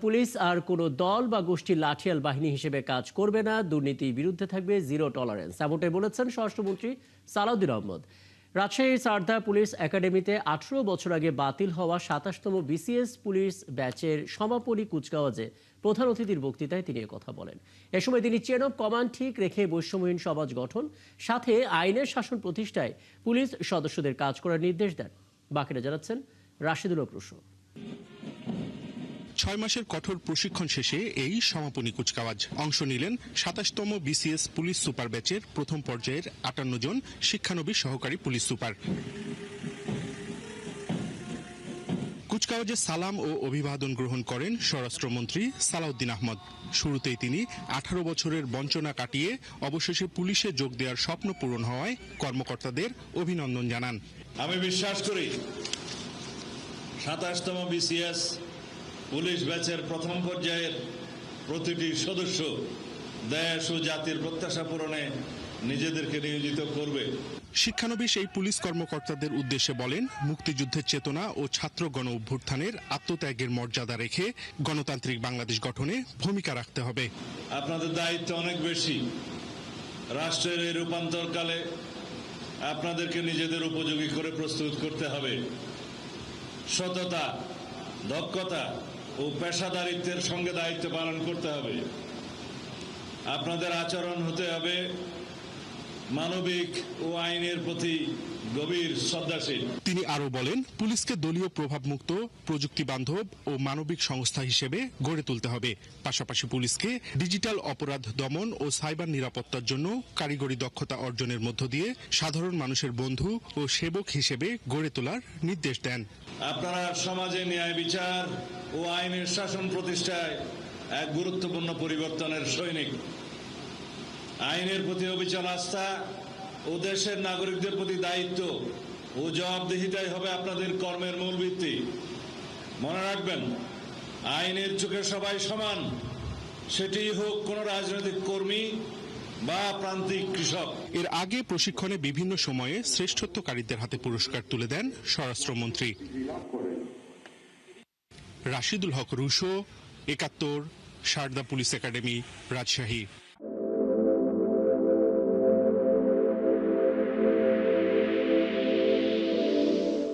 Police আর কোনো দল বা গোষ্ঠীর লাঠিয়াল বাহিনী হিসেবে কাজ করবে না, দুর্নীতির বিরুদ্ধে থাকবে জিরো টলারেন্স, এমনটাই বলেছেন স্বরাষ্ট্রমন্ত্রী সালাউদ্দিন আহমদ। রাজশাহীর সারদা পুলিশ একাডেমিতে 18 বছর আগে বাতিল হওয়া 27তম বিসিএস পুলিশ ব্যাচের সমাপনী কুচকাওয়াজে প্রধান অতিথির বক্তৃতায় তিনি কথা বলেন। এ সময় তিনি চেন অব কমান্ড ঠিক রেখে বৈষম্যহীন সমাজ গঠন, সাথে আইনের শাসন প্রতিষ্ঠায় পুলিশ সদস্যদের কাজ করার নির্দেশ দেন। বাকিরা জানাচ্ছেন রাশিদুল হক রুশো। 6 মাসের কঠোর প্রশিক্ষণ শেষে এই সমাপনী কুচকাওয়াজ অংশ নিলেন 27তম বিসিএস পুলিশ সুপার ব্যাচের প্রথম পর্যায়ের 58 জন শিক্ষানবিশ সহকারী পুলিশ সুপার। কুচকাওয়াজে সালাম ও অভিবাদন গ্রহণ করেন স্বরাষ্ট্রমন্ত্রী সালাউদ্দিন আহমদ। শুরুতেই তিনি 18 বছরের বঞ্চনা কাটিয়ে অবশেষে পুলিশে যোগ দেওয়ার স্বপ্ন পূরণ হওয়ায় কর্মকর্তাদের অভিনন্দন জানান। আমি বিশ্বাস করি 27তম বিসিএস পুলিশ ব্যাচের প্রথম পর্যায়ের প্রতিটি সদস্য দেশ ও জাতির প্রত্যাশা পূরণে নিজেদেরকে নিয়োজিত করবে। শিক্ষানবিশ এই পুলিশ কর্মকর্তাদের উদ্দেশ্যে বলেন, মুক্তিযুদ্ধের চেতনা ও ছাত্র গণ অভ্যুত্থানের আত্মত্যাগের মর্যাদা রেখে গণতান্ত্রিক বাংলাদেশ গঠনে ভূমিকা রাখতে হবে। আপনাদের দায়িত্ব অনেক বেশি। রাষ্ট্রের এই রূপান্তরকালে আপনাদেরকে নিজেদের উপযোগী করে প্রস্তুত করতে হবে। সততা, দক্ষতা ও পেশাদারিত্বের সঙ্গে দায়িত্ব পালন করতে হবে। আপনাদের আচরণ হতে হবে মানবিক ও আইনের প্রতি গভীর শ্রদ্ধাশীল। তিনি আরো বলেন, পুলিশকে দলীয় প্রভাবমুক্ত, প্রযুক্তি বান্ধব ও মানবিক সংস্থা হিসেবে গড়ে তুলতে হবে। পাশাপাশি পুলিশকে ডিজিটাল অপরাধ দমন ও সাইবার নিরাপত্তার জন্য কারিগরি দক্ষতা অর্জনের মধ্য দিয়ে সাধারণ মানুষের বন্ধু ও সেবক হিসেবে গড়ে তোলার নির্দেশ দেন। আপনারা সমাজে ন্যায় বিচার ও আইনের শাসন প্রতিষ্ঠায় এক গুরুত্বপূর্ণ পরিবর্তনের সৈনিক। আইনের প্রতি অবিচল আস্থা ও দেশের নাগরিকদের প্রতি দায়িত্ব ও জবাবদিহিতাই হবে আপনাদের কর্মের মূল ভিত্তি। মনে রাখবেন, আইনের চোখে সবাই সমান, সেটি হোক কোনো রাজনৈতিক কর্মী বা প্রান্তিক কৃষক। এর আগে প্রশিক্ষণে বিভিন্ন সময়ে শ্রেষ্ঠত্বকারীদের হাতে পুরস্কার তুলে দেন স্বরাষ্ট্রমন্ত্রী। Rashidul Haque Russo, 71, Sarda police academy, Rajshahi.